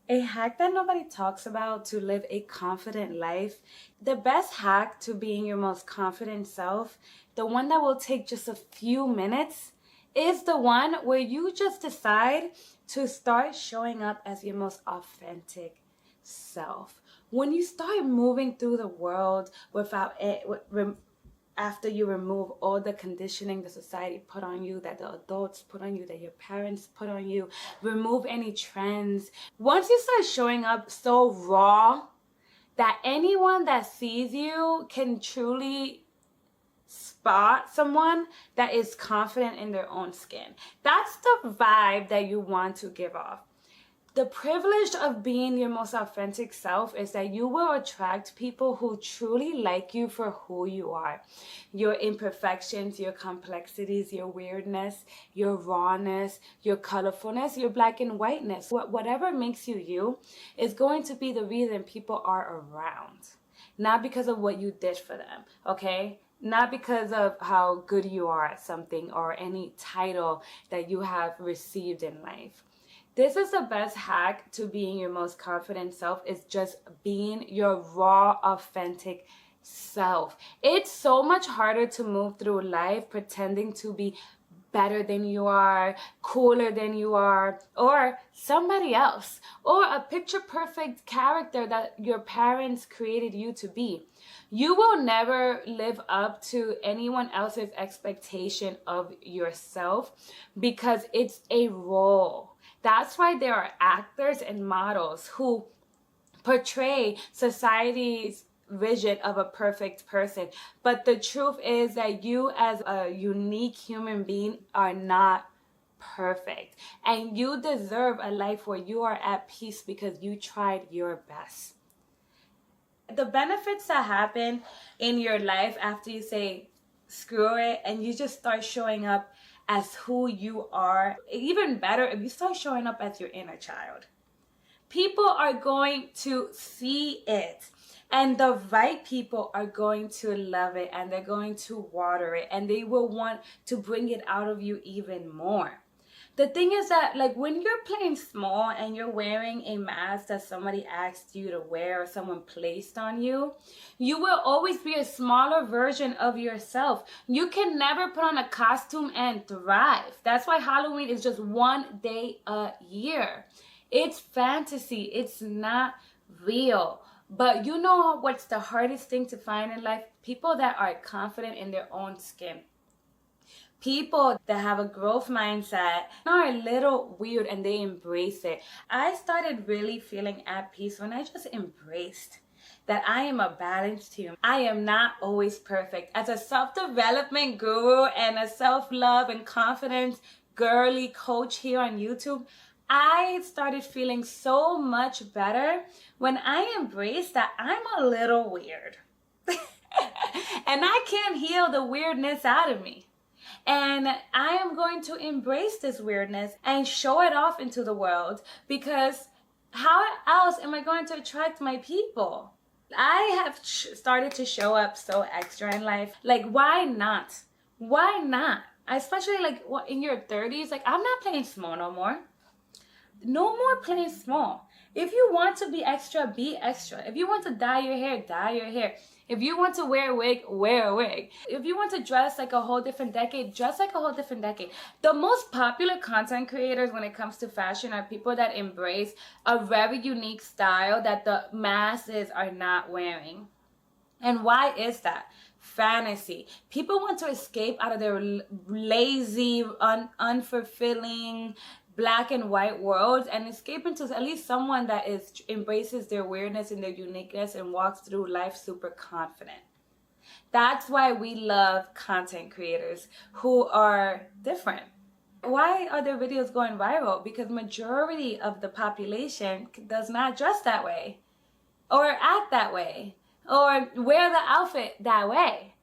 A hack that nobody talks about to live a confident life. The best hack to being your most confident self, the one that will take just a few minutes, is the one where you just decide to start showing up as your most authentic self. When you start moving through the world without it, after you remove all the conditioning the society put on you, that the adults put on you, that your parents put on you, remove any trends. Once you start showing up so raw that anyone that sees you can truly spot someone that is confident in their own skin. That's the vibe that you want to give off. The privilege of being your most authentic self is that you will attract people who truly like you for who you are. Your imperfections, your complexities, your weirdness, your rawness, your colorfulness, your black and whiteness. Whatever makes you you is going to be the reason people are around. Not because of what you did for them, okay? Not because of how good you are at something or any title that you have received in life. This is the best hack to being your most confident self, is just being your raw, authentic self. It's so much harder to move through life pretending to be better than you are, cooler than you are, or somebody else, or a picture perfect character that your parents created you to be. You will never live up to anyone else's expectation of yourself because it's a role. That's why there are actors and models who portray society's vision of a perfect person. But the truth is that you as a unique human being are not perfect. And you deserve a life where you are at peace because you tried your best. The benefits that happen in your life after you say screw it and you just start showing up as who you are. Even better if you start showing up as your inner child. People are going to see it, and the right people are going to love it, and they're going to water it, and they will want to bring it out of you even more. The thing is that, like, when you're playing small and you're wearing a mask that somebody asked you to wear or someone placed on you, you will always be a smaller version of yourself. You can never put on a costume and thrive. That's why Halloween is just one day a year. It's fantasy. It's not real. But you know what's the hardest thing to find in life? People that are confident in their own skin. People that have a growth mindset are a little weird and they embrace it. I started really feeling at peace when I just embraced that I am a balanced human. I am not always perfect. As a self-development guru and a self-love and confidence girly coach here on YouTube, I started feeling so much better when I embraced that I'm a little weird. And I can't heal the weirdness out of me. And I am going to embrace this weirdness and show it off into the world, because how else am I going to attract my people? I have started to show up so extra in life. Like, why not? Why not? Especially like in your 30s, like I'm not playing small no more. No more playing small. If you want to be extra, be extra. If you want to dye your hair, dye your hair. If you want to wear a wig, wear a wig. If you want to dress like a whole different decade, dress like a whole different decade. The most popular content creators when it comes to fashion are people that embrace a very unique style that the masses are not wearing. And why is that? Fantasy. People want to escape out of their lazy, unfulfilling, black and white worlds and escape into at least someone that embraces their weirdness and their uniqueness and walks through life super confident. That's why we love content creators who are different. Why are their videos going viral? Because majority of the population does not dress that way or act that way or wear the outfit that way.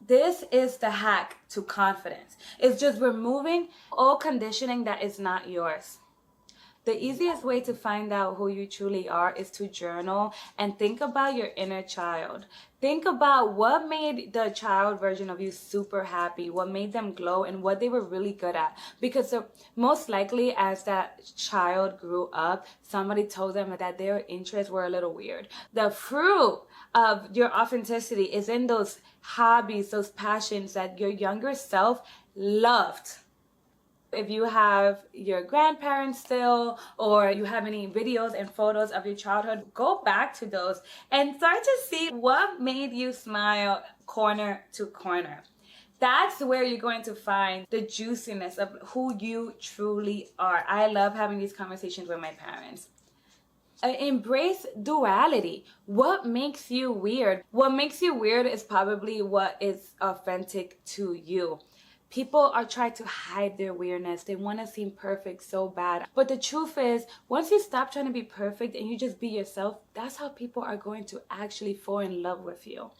This is the hack to confidence. It's just removing all conditioning that is not yours. The easiest way to find out who you truly are is to journal and think about your inner child. Think about what made the child version of you super happy, what made them glow, and what they were really good at. Because most likely as that child grew up, somebody told them that their interests were a little weird. The fruit of your authenticity is in those hobbies, those passions that your younger self loved. If you have your grandparents still, or you have any videos and photos of your childhood, go back to those and start to see what made you smile corner to corner. That's where you're going to find the juiciness of who you truly are. I love having these conversations with my parents. Embrace duality. What makes you weird? What makes you weird is probably what is authentic to you. People are trying to hide their weirdness. They want to seem perfect so bad. But the truth is, once you stop trying to be perfect and you just be yourself, that's how people are going to actually fall in love with you.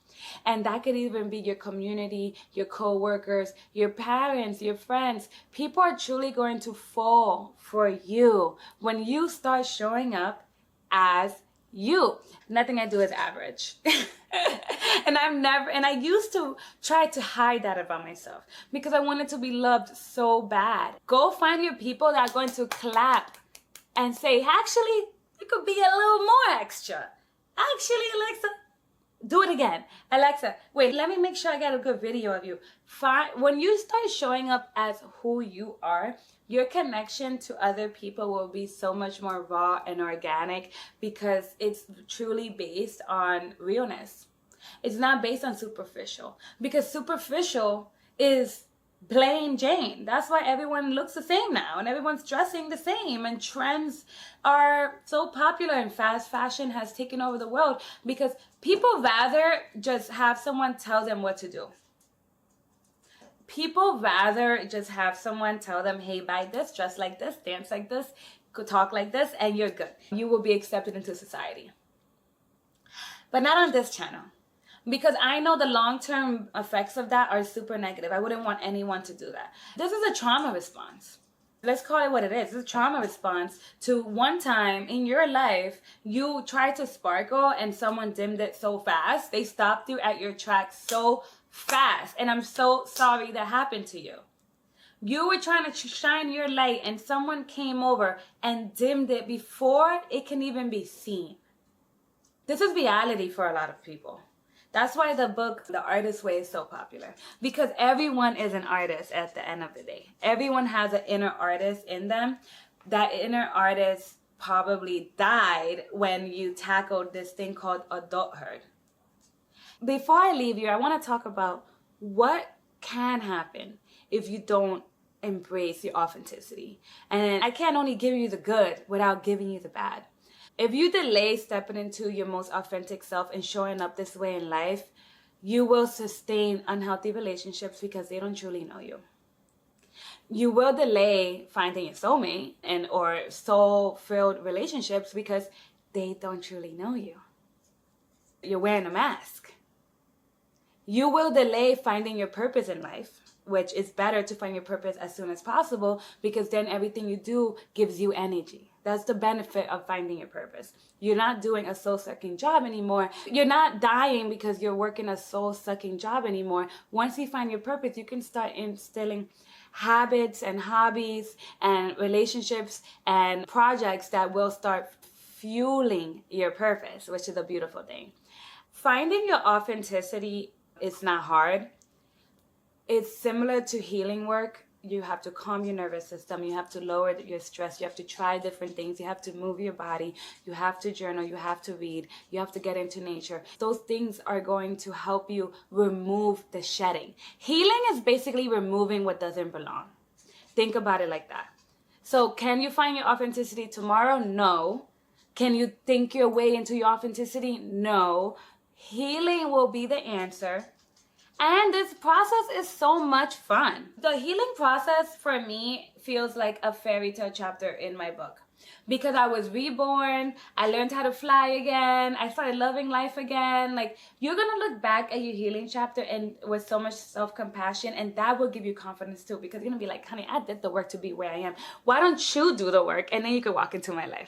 And that could even be your community, your co-workers, your parents, your friends. People are truly going to fall for you when you start showing up as you. Nothing I do is average. And I used to try to hide that about myself because I wanted to be loved so bad. Go find your people that are going to clap and say, actually, you could be a little more extra. Actually, Alexa, do it again. Alexa, wait, let me make sure I get a good video of you. When you start showing up as who you are, your connection to other people will be so much more raw and organic because it's truly based on realness. It's not based on superficial, because superficial is plain Jane. That's why everyone looks the same now and everyone's dressing the same, and trends are so popular and fast fashion has taken over the world because people rather just have someone tell them what to do. People rather just have someone tell them, hey, buy this, dress like this, dance like this, talk like this, and you're good. You will be accepted into society. But not on this channel. Because I know the long-term effects of that are super negative. I wouldn't want anyone to do that. This is a trauma response. Let's call it what it is. It's a trauma response to one time in your life, you tried to sparkle and someone dimmed it so fast. They stopped you at your tracks so fast. And I'm so sorry that happened to you. You were trying to shine your light and someone came over and dimmed it before it can even be seen. This is reality for a lot of people. That's why the book, The Artist's Way, is so popular. Because everyone is an artist at the end of the day. Everyone has an inner artist in them. That inner artist probably died when you tackled this thing called adulthood. Before I leave you, I want to talk about what can happen if you don't embrace your authenticity. And I can't only give you the good without giving you the bad. If you delay stepping into your most authentic self and showing up this way in life, you will sustain unhealthy relationships because they don't truly know you. You will delay finding your soulmate or soul-filled relationships because they don't truly know you. You're wearing a mask. You will delay finding your purpose in life, which is better to find your purpose as soon as possible because then everything you do gives you energy. That's the benefit of finding your purpose. You're not doing a soul-sucking job anymore. You're not dying because you're working a soul-sucking job anymore. Once you find your purpose, you can start instilling habits and hobbies and relationships and projects that will start fueling your purpose, which is a beautiful thing. Finding your authenticity is not hard. It's similar to healing work. You have to calm your nervous system. You have to lower your stress. You have to try different things. You have to move your body. You have to journal. You have to read. You have to get into nature. Those things are going to help you remove the shedding. Healing is basically removing what doesn't belong. Think about it like that. So can you find your authenticity tomorrow? No. Can you think your way into your authenticity? No. Healing will be the answer. And this process is so much fun. The healing process for me feels like a fairy tale chapter in my book. because I was reborn. I learned how to fly again. I started loving life again. Like, you're gonna look back at your healing chapter and with so much self-compassion, and that will give you confidence too, because you're gonna be like, honey, I did the work to be where I am. Why don't you do the work? And then you can walk into my life.